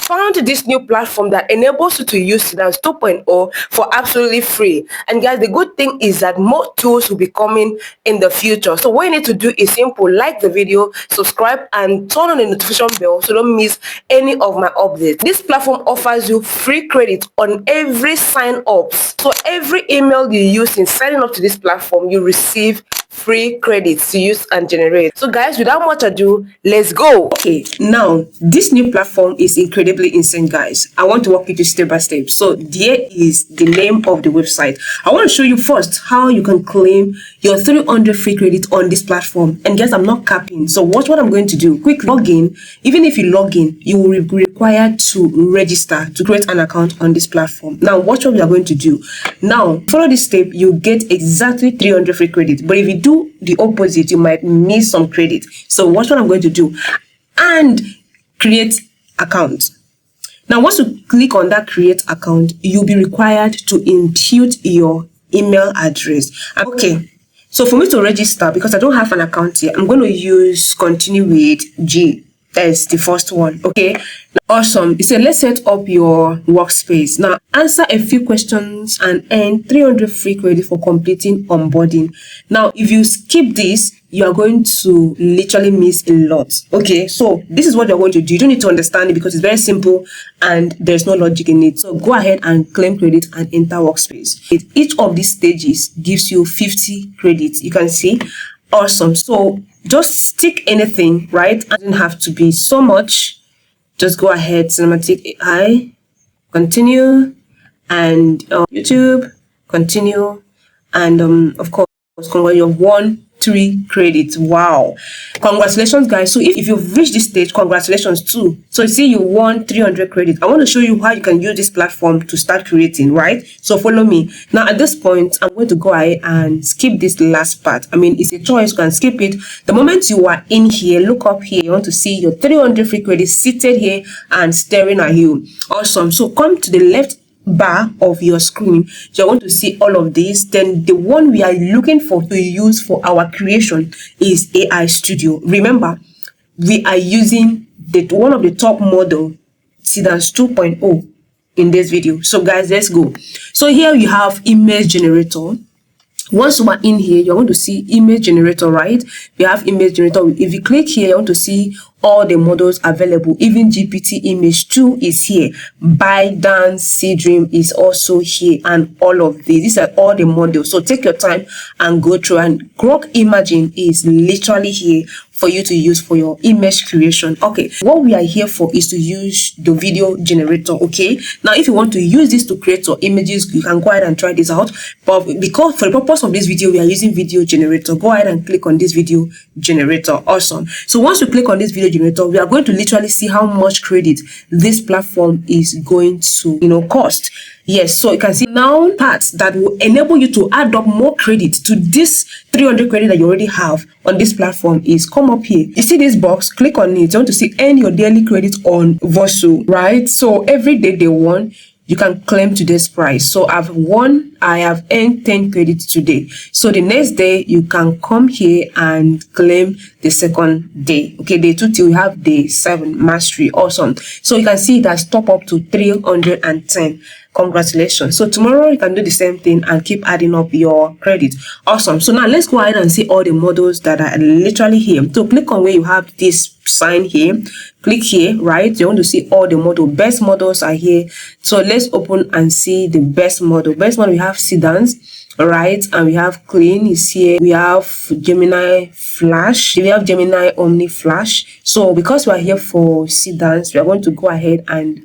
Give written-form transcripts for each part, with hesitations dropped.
found this new platform that enables you to use Seedance 2.0 for absolutely free. And guys, the good thing is that more tools will be coming in the future. So what you need to do is simple: like the video, subscribe, and turn on the notification bell so don't miss any of my updates. This platform offers you free credit on every sign up. So every email you use in signing up to this platform, you receive free credits to use and generate. So guys, without much ado, let's go. Okay, now this new platform is incredibly insane, guys. I want to walk you through step by step. So there is the name of the website. I want to show you first how you can claim your 300 free credit on this platform. And guys, I'm not capping. So watch what I'm going to do. Quick login. Even if you log in, you will be required to register to create an account on this platform. Now watch what we are going to do. Now follow this step, you get exactly 300 free credit. But if you do the opposite, you might miss some credit. So watch what I'm going to do and create account. Now once you click on that create account, you'll be required to input your email address. Okay, so for me to register, because I don't have an account here, I'm going to use continue with G as the first one. Okay, awesome. It said let's set up your workspace. Now answer a few questions and earn 300 free credit for completing onboarding. Now if you skip this, you are going to literally miss a lot. Okay, so this is what you're going to do. You don't need to understand it because it's very simple and there's no logic in it. So go ahead and claim credit and enter workspace. Each of these stages gives you 50 credits. You can see. Awesome. So just stick anything, right? It doesn't have to be so much. Just go ahead, cinematic AI, continue, and YouTube, continue, and of course, you have 3 credits. Wow, congratulations, guys. So if you've reached this stage, congratulations too. So you see you won 300 credits. I want to show you how you can use this platform to start creating, right? So follow me. Now at this point, I'm going to go ahead and skip this last part. I mean, it's a choice, you can skip it. The moment you are in here, look up here, you want to see your 300 free credits seated here and staring at you. Awesome. So come to the left bar of your screen. You're going to see all of this. Then the one we are looking for to use for our creation is AI Studio. Remember, we are using one of the top model, Seedance 2.0, in this video. So guys, let's go. So here you have image generator. Once you are in here, you're going to see image generator, right? We have image generator. If you click here, you want to see all the models available. Even GPT image 2 is here. ByteDance Seedream is also here, and all of these are all the models. So take your time and go through. And Grok Imaging is literally here for you to use for your image creation. Okay, what we are here for is to use the video generator. Okay, now if you want to use this to create your images, you can go ahead and try this out. But because for the purpose of this video, we are using video generator, go ahead and click on this video generator. Awesome. So once you click on this video generator, we are going to literally see how much credit this platform is going to cost. Yes, so you can see now parts that will enable you to add up more credit to this 300 credit that you already have on this platform is come up here. You see this box, click on it. You want to see earn your daily credit on Vosu, right? So every day they won, you can claim today's price. So I have earned 10 credits today. So the next day you can come here and claim the second day. Okay, day 2 till you have day 7 mastery. Awesome. So you can see that's top up to 310. Congratulations. So tomorrow you can do the same thing and keep adding up your credit. Awesome. So now let's go ahead and see all the models that are literally here. So click on where you have this sign here. Click here, right? You want to see all the model. Best models are here. So let's open and see the best model. Best model, we have Seedance, right? And we have Clean is here. We have Gemini Flash. We have Gemini Omni Flash. So because we are here for Seedance, we are going to go ahead and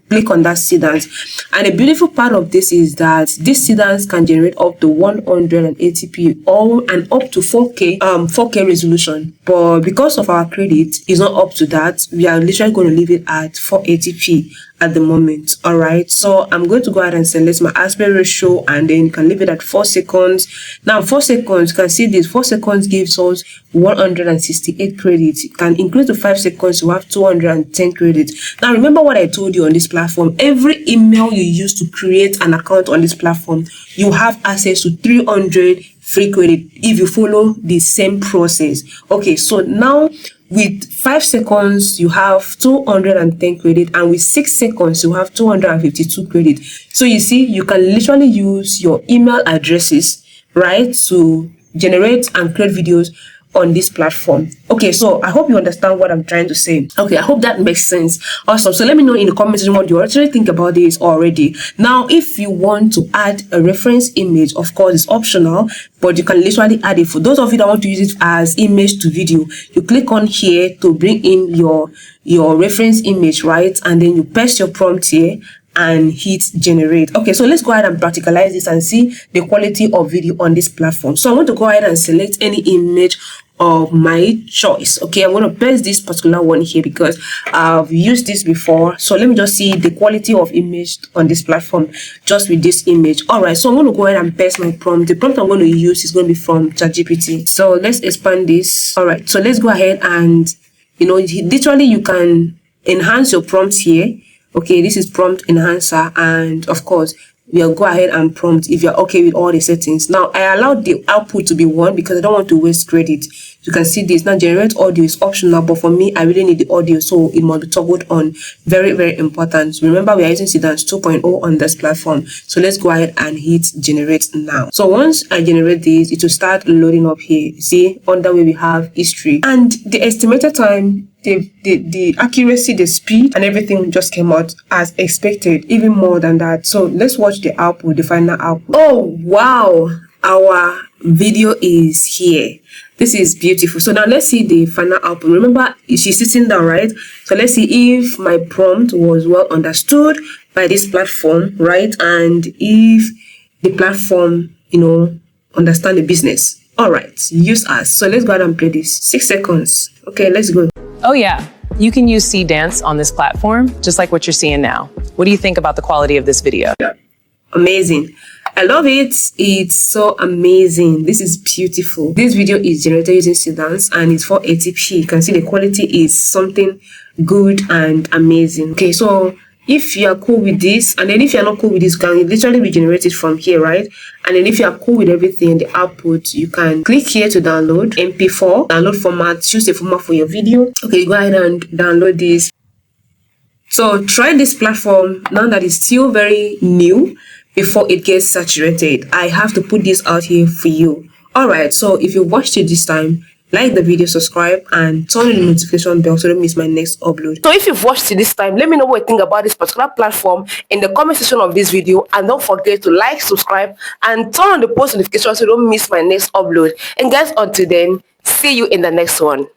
click on that Seedance. And the beautiful part of this is that this Seedance can generate up to 180p and up to 4K resolution. But because of our credit is not up to that, we are literally going to leave it at 480p at the moment. All right, so I'm going to go ahead and select my aspect ratio, and then you can leave it at 4 seconds. Now 4 seconds, you can see this 4 seconds gives us 168 credits. You can increase to 5 seconds, you have 210 credits. Now remember what I told you on this platform. Every email you use to create an account on this platform, you have access to 300 free credit if you follow the same process. Okay, so now with 5 seconds you have 210 credit, and with 6 seconds you have 252 credit. So you see, you can literally use your email addresses, right, to generate and create videos on this platform. Okay, so I hope you understand what I'm trying to say. Okay, I hope that makes sense. Awesome. So let me know in the comments what you actually think about this already. Now, if you want to add a reference image, of course it's optional, but you can literally add it. For those of you that want to use it as image to video, you click on here to bring in your reference image, right? And then you paste your prompt here and hit generate. Okay, so let's go ahead and practicalize this and see the quality of video on this platform. So I want to go ahead and select any image of my choice. Okay, I'm going to paste this particular one here because I've used this before. So let me just see the quality of image on this platform just with this image. All right, so I'm going to go ahead and paste my prompt. The prompt I'm going to use is going to be from ChatGPT. So let's expand this. All right, so let's go ahead and, literally you can enhance your prompt here. Okay, this is prompt enhancer, and of course we'll go ahead and prompt if you're okay with all the settings. Now I allowed the output to be 1 because I don't want to waste credit. You can see this. Now generate audio is optional, but for me I really need the audio, so it must be toggled on. Very, very important. Remember, we are using Seedance 2.0 on this platform. So let's go ahead and hit generate now. So once I generate this, it will start loading up here. See, under where we have history and the estimated time, the accuracy, the speed, and everything just came out as expected, even more than that. So let's watch the output, the final output. Oh wow, our video is here. This is beautiful. So now let's see the final output. Remember, she's sitting down, right? So let's see if my prompt was well understood by this platform, right? And if the platform, understand the business. All right, use as. So let's go ahead and play this. 6 seconds. Okay, let's go. Oh yeah, you can use Seedance on this platform, just like what you're seeing now. What do you think about the quality of this video? Amazing. I love it. It's so amazing. This is beautiful. This video is generated using Seedance and it's 480p. You can see the quality is something good and amazing. Okay, so if you are cool with this, and then if you're not cool with this, you can literally regenerate it from here, right? And then if you are cool with everything, the output, you can click here to download MP4, download format, choose a format for your video. Okay, go ahead and download this. So try this platform now that it's still very new before it gets saturated. I have to put this out here for you. All right, so if you watched it this time, like the video, subscribe, and turn on the notification bell so you don't miss my next upload. So if you've watched it this time, let me know what you think about this particular platform in the comment section of this video, and don't forget to like, subscribe, and turn on the post notification so you don't miss my next upload. And guys, until then, see you in the next one.